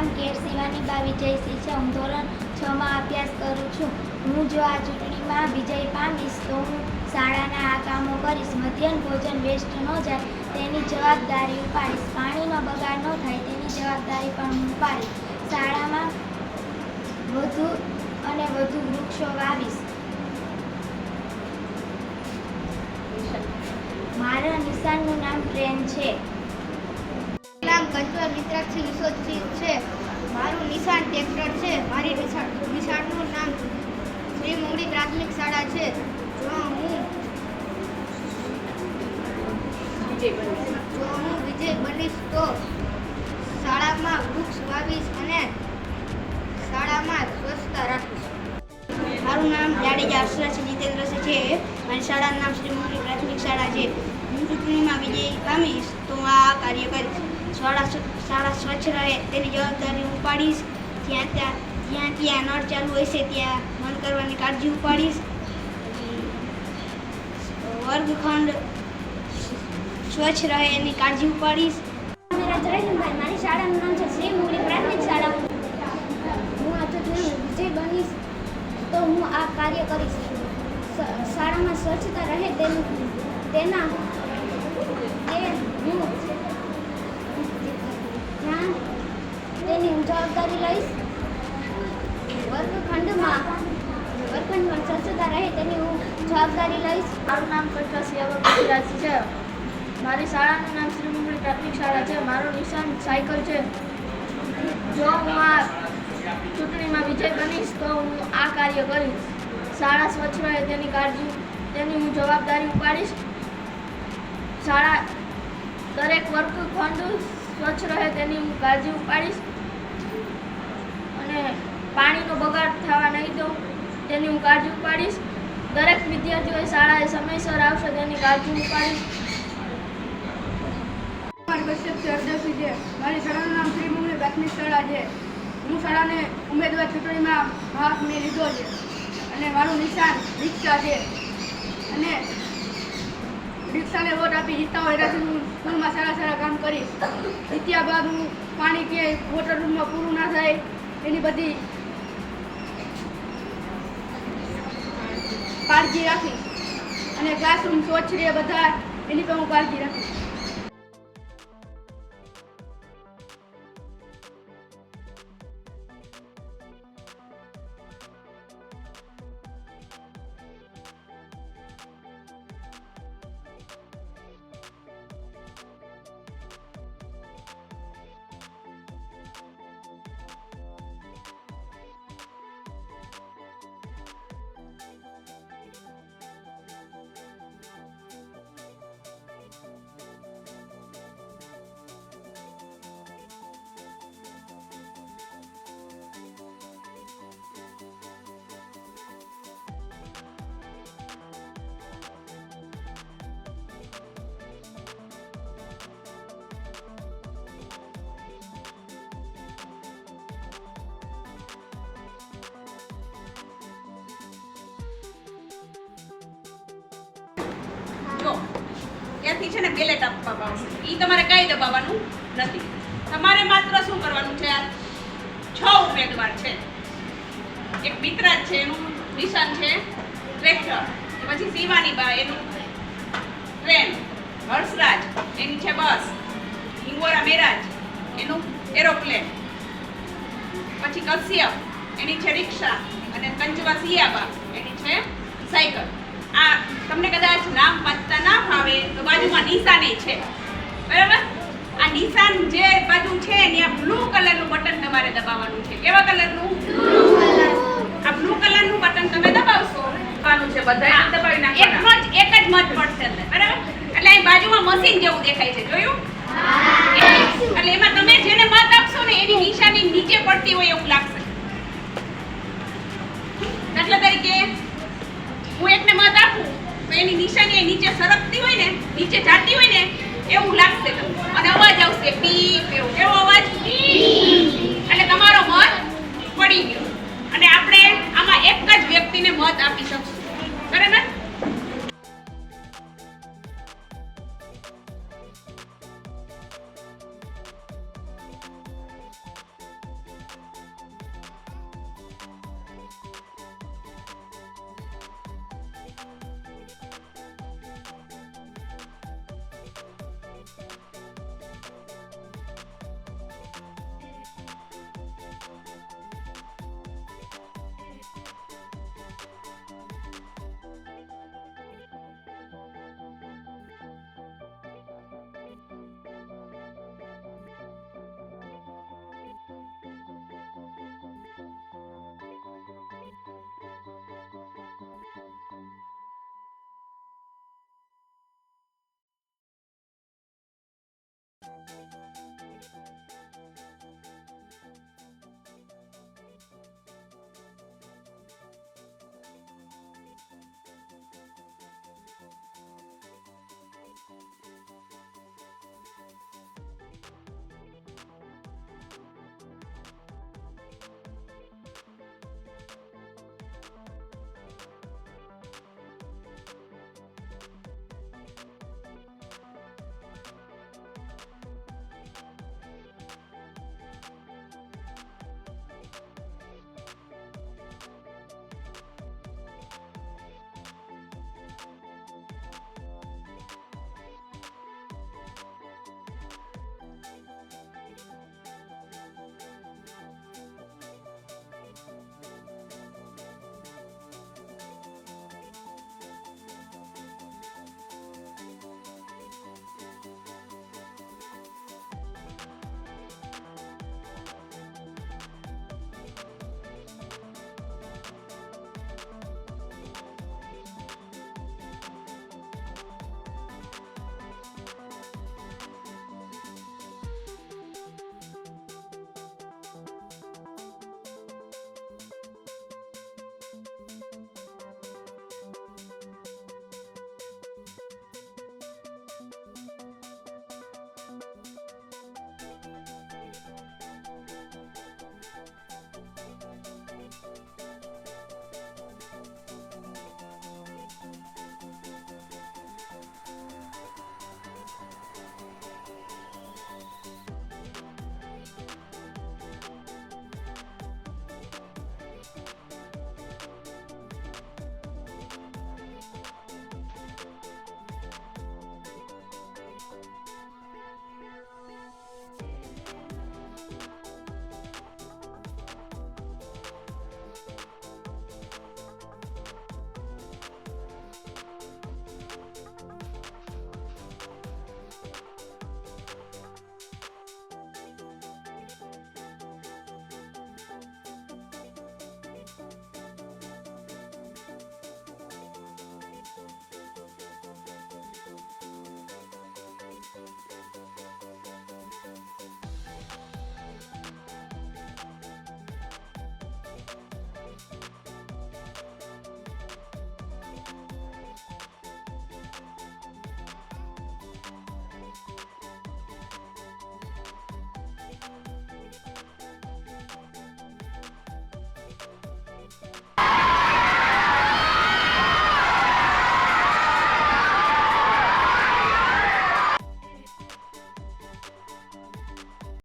નામ કેર શિવાનીબા વિજયસિંહ છે. હું ધોરણ 6 માં અભ્યાસ કરું છું. હું જો આ ચૂંટણીમાં વિજય પામીશ તો હું શાળાના આ કામો કરીશ. મધ્યાહન ભોજન વેસ્ટ ન જાય તેની જવાબદારી ઉપાડીશ. પાણીનો બગાડ ન થાય તેની જવાબદારી પણ હું ઉપાડીશ. શાળામાં વધુ અને વધુ વૃક્ષો વાવીશ. મારા નિશાનનું નામ ટ્રેન છે. નામ કંચર મિત્રાક્ષી વિશોદસિંહ છે. મારું નિશાન ટ્રેક્ટર છે. મારી નિશાનનું નામ શ્રી મુંગડી પ્રાથમિક શાળા છે. જો હું વિજય બનીશ તો શાળામાં વૃક્ષ વાવીશ અને શાળામાં સ્વચ્છતા રાખીશ. મારું નામ જાડેજા અક્ષરાસિંહ જીતેન્દ્રસિંહ છે. મારી શાળાનું નામ શ્રી મુંગડી પ્રાથમિક શાળા છે. હું ચૂંટણીમાં વિજય પામીશ તો હું આ કાર્ય કરીશ. શાળા સ્વચ્છ રહે તેની જવાબદારી ઉપાડીશ. જ્યાં નળ ચાલુ હોય છે ત્યાં બંધ કરવાની કાળજી ઉપાડીશ. વર્ગખંડ સ્વચ્છ રહે એની કાળજી ઉપાડીશ. મારી શાળાનું નામ છે શ્રી મુંગડી પ્રાથમિક શાળા. હું આ ચૂંટણીમાં વિજય બનીશ તો હું આ કાર્ય કરીશ. શાળામાં સ્વચ્છતા રહે તેની હું જવાબદારી લઈશ. વર્ગખંડમાં સ્વચ્છતા રહે તેની હું જવાબદારી લઈશ. મારું નામ કટકા સિયાબા છે. મારી શાળાનું નામ શ્રી મુંગડી પ્રાથમિક શાળા છે. મારું નિશાન સાયકલ છે. જો હું આ ચૂંટણીમાં વિજય બનીશ તો હું આ કાર્ય કરીશ. શાળા સ્વચ્છ રહે તેની હું જવાબદારી ઉપાડીશ. દરેક વર્ગખંડ સ્વચ્છ રહે તેની હું કાળજી ઉપાડીશ અને પાણીનો બગાડ થવા નહીં દઉં તેની હું કાળજી ઉપાડીશ. દરેક વિદ્યાર્થીઓ શાળાએ સમયસર આવશે તેની કાળજી ઉપાડીશ. મારી શાળાનું નામ શ્રી મુંગડી પ્રાથમિક શાળા છે. હું શાળાને ઉમેદવાર ચૂંટણીમાં ભાગ મેં લીધો છે અને મારું નિશાન રિક્ષા છે અને રિક્ષાને વોટ આપી જીતતા હોય એનાથી હું સ્કૂલમાં સારા કામ કરીશ. જીત્યા બાદ હું પાણી કે વોટર રૂમમાં પૂરું ના થાય એની બધી કાળજી રાખીશ અને ક્લાસરૂમ સ્વચ્છ રહે બધા એની પણ હું કાળજી રાખીશ. ત્યાંથી છે ને બેલેટ આપવામાં આવશે. એ તમારે કઈ દબાવવાનું નથી. તમારે માત્ર શું કરવાનું છે? આ 6 ઉમેદવાર છે. એક મિત્રાજ છે, એનું નિશાન છે ટ્રેક્ટર. પછી શિવાનીબા એનું ટ્રેન. હર્ષરાજ એની છે બસ. હિંગોરા મેરાજ એનું એરોપ્લેન. પછી કશ્યપ એની છે રિક્ષા અને કંચવા સિયાબા એની છે સાયકલ. આ તમને કદાચ નામ વાંચતા ના ફાવે તો બાજુમાં નિશાન છે, બરાબર? આ નિશાન જે બાજુ છે ત્યાં બ્લુ કલરનું બટન તમારે દબાવવાનું છે. કેવા કલરનું? આ બ્લુ કલરનું બટન તમે દબાવશો છે બધાય દબાવી નાખવાના. એક જ મત પડશે અંદર, બરાબર? એટલે અહીં બાજુમાં મશીન જેવું દેખાય છે, જોયું? એટલે એમાં તમે જેને મત આપશો ને એની નિશાની નીચે પડતી હોય એવું લાગશે. દાખલા તરીકે હું એકને મત આપું તો એની નિશાની નીચે સરકતી હોય ને, નીચે જાતી હોય ને એવું લાગશે તમને. અને